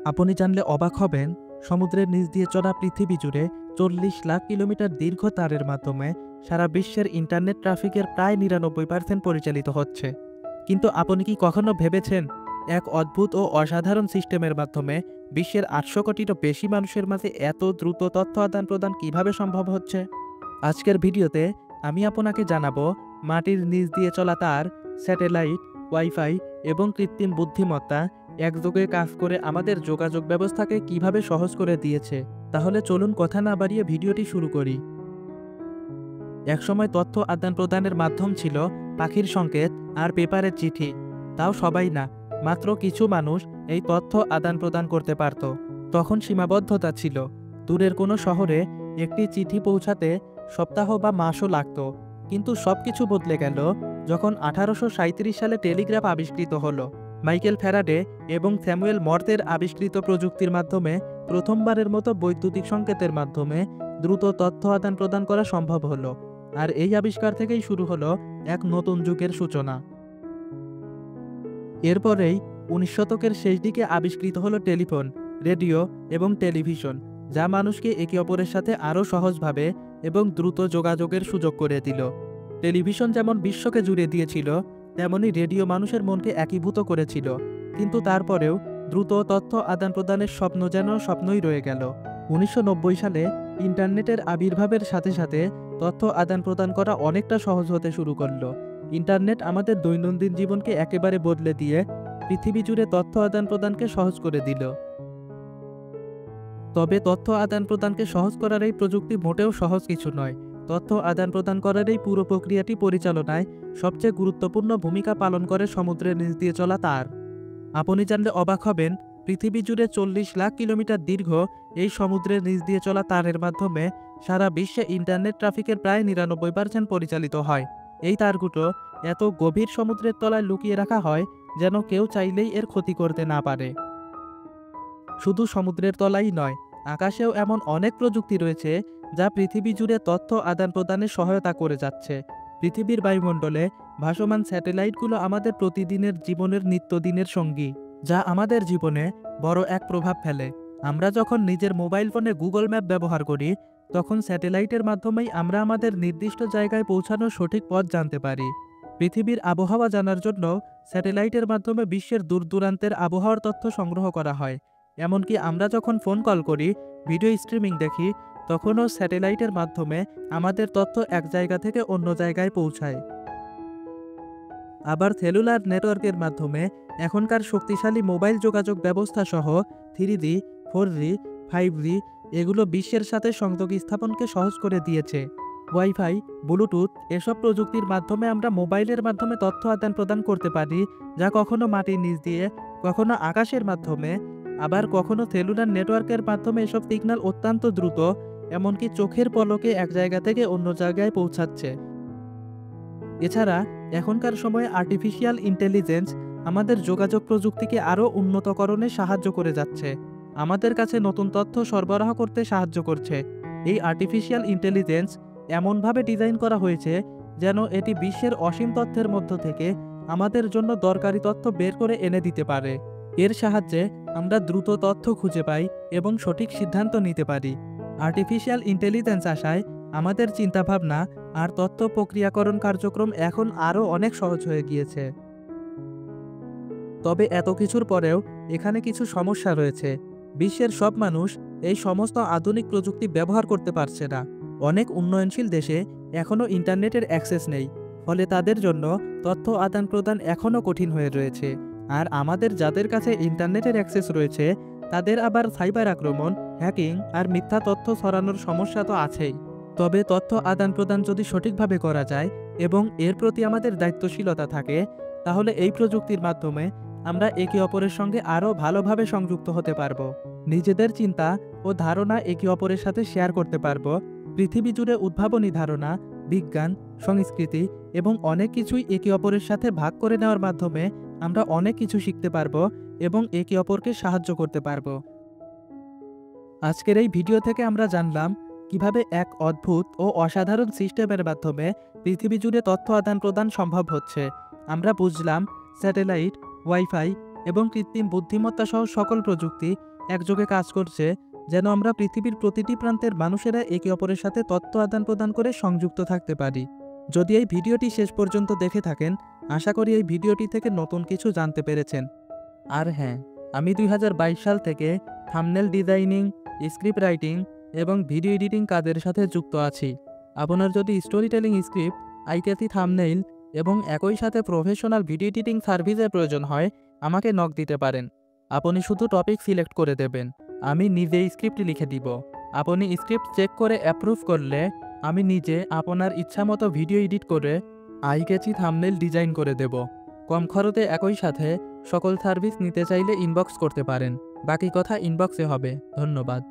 আপনি জানলে অবাক হবেন, সমুদ্রের নিচ দিয়ে চলা পৃথিবী জুড়ে ৪০ লাখ কিলোমিটার দীর্ঘ তারের মাধ্যমে সারা বিশ্বের ইন্টারনেট ট্রাফিকের প্রায় ৯৯% পরিচালিত হচ্ছে। কিন্তু আপনি কি কখনো ভেবেছেন, এক অদ্ভুত ও অসাধারণ সিস্টেমের মাধ্যমে বিশ্বের ৮০০ কোটিরও বেশি মানুষের মাঝে এত দ্রুত তথ্য আদান প্রদান কিভাবে সম্ভব হচ্ছে? আজকের ভিডিওতে আমি আপনাকে জানাবো মাটির নিচ দিয়ে চলা তার, স্যাটেলাইট, ওয়াইফাই এবং কৃত্রিম বুদ্ধিমত্তা একযোগে কাজ করে আমাদের যোগাযোগ ব্যবস্থাকে কিভাবে সহজ করে দিয়েছে। তাহলে চলুন কথা না বাড়িয়ে ভিডিওটি শুরু করি। একসময় তথ্য আদান প্রদানের মাধ্যম ছিল পাখির সংকেত আর পেপারের চিঠি। তাও সবাই না, মাত্র কিছু মানুষ এই তথ্য আদান প্রদান করতে পারত। তখন সীমাবদ্ধতা ছিল, দূরের কোনো শহরে একটি চিঠি পৌঁছাতে সপ্তাহ বা মাসও লাগত। কিন্তু সবকিছু বদলে গেল যখন 1837 সালে টেলিগ্রাফ আবিষ্কৃত হলো। মাইকেল ফ্যারাডে এবং স্যামুয়েল মর্তের আবিষ্কৃত প্রযুক্তির মাধ্যমে প্রথমবারের মতো বৈদ্যুতিক সংকেতের মাধ্যমে দ্রুত তথ্য আদান প্রদান করা সম্ভব হলো। আর এই আবিষ্কার থেকেই শুরু হলো এক নতুন যুগের সূচনা। এরপরেই ১৯ শতকের শেষ দিকে আবিষ্কৃত হলো টেলিফোন, রেডিও এবং টেলিভিশন, যা মানুষকে একে অপরের সাথে আরও সহজভাবে এবং দ্রুত যোগাযোগের সুযোগ করে দিল। টেলিভিশন যেমন বিশ্বকে জুড়ে দিয়েছিল, তেমনি রেডিও মানুষের মনকে একীভূত করেছিল। কিন্তু তারপরেও দ্রুত তথ্য আদান প্রদানের স্বপ্ন যেন স্বপ্নই রয়ে গেল। ১৯৯০ সালে ইন্টারনেটের আবির্ভাবের সাথে সাথে তথ্য আদান প্রদান করা অনেকটা সহজ হতে শুরু করলো। ইন্টারনেট আমাদের দৈনন্দিন জীবনকে একেবারে বদলে দিয়ে পৃথিবী জুড়ে তথ্য আদান প্রদানকে সহজ করে দিল। তবে তথ্য আদান প্রদানকে সহজ করার এই প্রযুক্তি মোটেও সহজ কিছু নয়। তথ্য আদান প্রদান করার এই পুরো প্রক্রিয়াটি পরিচালনায় সবচেয়ে গুরুত্বপূর্ণ ভূমিকা পালন করে সমুদ্রের নিচ দিয়ে চলা তার। আপনি জানলে অবাক হবেন, পৃথিবী জুড়ে ৪০ লাখ কিলোমিটার দীর্ঘ এই সমুদ্রের নিচ দিয়ে চলা তারের মাধ্যমে সারা বিশ্বে ইন্টারনেট ট্রাফিকের প্রায় ৯৯% পরিচালিত হয়। এই তারগুলো এত গভীর সমুদ্রের তলায় লুকিয়ে রাখা হয় যেন কেউ চাইলেই এর ক্ষতি করতে না পারে। শুধু সমুদ্রের তলাই নয়, আকাশেও এমন অনেক প্রযুক্তি রয়েছে যা পৃথিবী জুড়ে তথ্য আদান প্রদানে সহায়তা করে যাচ্ছে। পৃথিবীর বায়ুমণ্ডলে ভাসমান স্যাটেলাইটগুলো আমাদের প্রতিদিনের জীবনের নিত্যদিনের সঙ্গী, যা আমাদের জীবনে বড় এক প্রভাব ফেলে। আমরা যখন নিজের মোবাইল ফোনে গুগল ম্যাপ ব্যবহার করি, তখন স্যাটেলাইটের মাধ্যমেই আমরা আমাদের নির্দিষ্ট জায়গায় পৌঁছানোর সঠিক পথ জানতে পারি। পৃথিবীর আবহাওয়া জানার জন্য স্যাটেলাইটের মাধ্যমে বিশ্বের দূর দূরান্তের আবহাওয়ার তথ্য সংগ্রহ করা হয়। এমনকি আমরা যখন ফোন কল করি, ভিডিও স্ট্রিমিং দেখি, তখনও স্যাটেলাইটের মাধ্যমে আমাদের তথ্য এক জায়গা থেকে অন্য জায়গায় পৌঁছায়। আবার সেলুলার নেটওয়ার্কের মাধ্যমে এখনকার শক্তিশালী মোবাইল যোগাযোগ ব্যবস্থা সহ 3G, 4G, 5G এগুলো বিশ্বের সাথে সংযোগ স্থাপনকে সহজ করে দিয়েছে। ওয়াইফাই, ব্লুটুথ এসব প্রযুক্তির মাধ্যমে আমরা মোবাইলের মাধ্যমে তথ্য আদান প্রদান করতে পারি, যা কখনো মাটির নিচ দিয়ে, কখনো আকাশের মাধ্যমে, আবার কখনো সেলুলার নেটওয়ার্কের মাধ্যমে। এসব সিগন্যাল অত্যন্ত দ্রুত, এমনকি চোখের পলকে এক জায়গা থেকে অন্য জায়গায় পৌঁছাচ্ছে। এছাড়া এখনকার সময়ে আর্টিফিশিয়াল ইন্টেলিজেন্স আমাদের যোগাযোগ প্রযুক্তিকে আরও উন্নতকরণে সাহায্য করে যাচ্ছে, আমাদের কাছে নতুন তথ্য সরবরাহ করতে সাহায্য করছে। এই আর্টিফিশিয়াল ইন্টেলিজেন্স এমনভাবে ডিজাইন করা হয়েছে যেন এটি বিশ্বের অসীম তথ্যের মধ্য থেকে আমাদের জন্য দরকারি তথ্য বের করে এনে দিতে পারে। এর সাহায্যে আমরা দ্রুত তথ্য খুঁজে পাই এবং সঠিক সিদ্ধান্ত নিতে পারি। আর্টিফিশিয়াল ইন্টেলিজেন্স আসায় আমাদের চিন্তাভাবনা আর তথ্য প্রক্রিয়াকরণ কার্যক্রম এখন আরও অনেক সহজ হয়ে গিয়েছে। তবে এত কিছুর পরেও এখানে কিছু সমস্যা রয়েছে। বিশ্বের সব মানুষ এই সমস্ত আধুনিক প্রযুক্তি ব্যবহার করতে পারছে না। অনেক উন্নয়নশীল দেশে এখনও ইন্টারনেটের অ্যাক্সেস নেই, ফলে তাদের জন্য তথ্য আদান প্রদান এখনও কঠিন হয়ে রয়েছে। আর আমাদের যাদের কাছে ইন্টারনেটের অ্যাক্সেস রয়েছে, তাদের আবার সাইবার আক্রমণ, হ্যাকিং আর মিথ্যা তথ্য ছড়ানোর সমস্যা তো আছেই। তবে তথ্য আদান প্রদান যদি সঠিকভাবে করা যায় এবং এর প্রতি আমাদের দায়িত্বশীলতা থাকে, তাহলে এই প্রযুক্তির মাধ্যমে আমরা একে অপরের সঙ্গে আরও ভালোভাবে সংযুক্ত হতে পারব, নিজেদের চিন্তা ও ধারণা একে অপরের সাথে শেয়ার করতে পারব। পৃথিবী জুড়ে উদ্ভাবনী ধারণা, বিজ্ঞান, সংস্কৃতি এবং অনেক কিছুই একে অপরের সাথে ভাগ করে নেওয়ার মাধ্যমে আমরা অনেক কিছু শিখতে পারব এবং একে অপরকে সাহায্য করতে পারব। আজকের এই ভিডিও থেকে আমরা জানলাম কিভাবে এক অদ্ভুত ও অসাধারণ সিস্টেমের মাধ্যমে পৃথিবী জুড়ে তথ্য আদান প্রদান সম্ভব হচ্ছে। আমরা বুঝলাম স্যাটেলাইট, ওয়াইফাই, এবং কৃত্রিম বুদ্ধিমত্তা সহ সকল প্রযুক্তি একযোগে কাজ করছে, যেন আমরা পৃথিবীর প্রতিটি প্রান্তের মানুষেরা একে অপরের সাথে তথ্য আদান প্রদান করে সংযুক্ত থাকতে পারি। যদি এই ভিডিওটি শেষ পর্যন্ত দেখে থাকেন, আশা করি এই ভিডিওটি থেকে নতুন কিছু জানতে পেরেছেন। আর হ্যাঁ, আমি 2022 সাল থেকে থাম্বনেল ডিজাইনিং, স্ক্রিপ্ট রাইটিং এবং ভিডিও এডিটিং কাজের সাথে যুক্ত আছি। আপনার যদি story telling script, ITC thumbnail এবং একই সাথে প্রফেশনাল ভিডিও এডিটিং সার্ভিসের প্রয়োজন হয়, আমাকে নক দিতে পারেন। আপনি শুধু টপিক সিলেক্ট করে দেবেন, আমি নিজেই স্ক্রিপ্ট লিখে দিব। আপনি স্ক্রিপ্ট চেক করে অ্যাপ্রুভ করলে আমি নিজে আপনার ইচ্ছামতো ভিডিও এডিট করে আই ক্যাচি থাম্বনেইল ডিজাইন করে দেব। কম খরচে একই সাথে সকল সার্ভিস নিতে চাইলে ইনবক্স করতে পারেন। বাকি কথা ইনবক্সে হবে। ধন্যবাদ।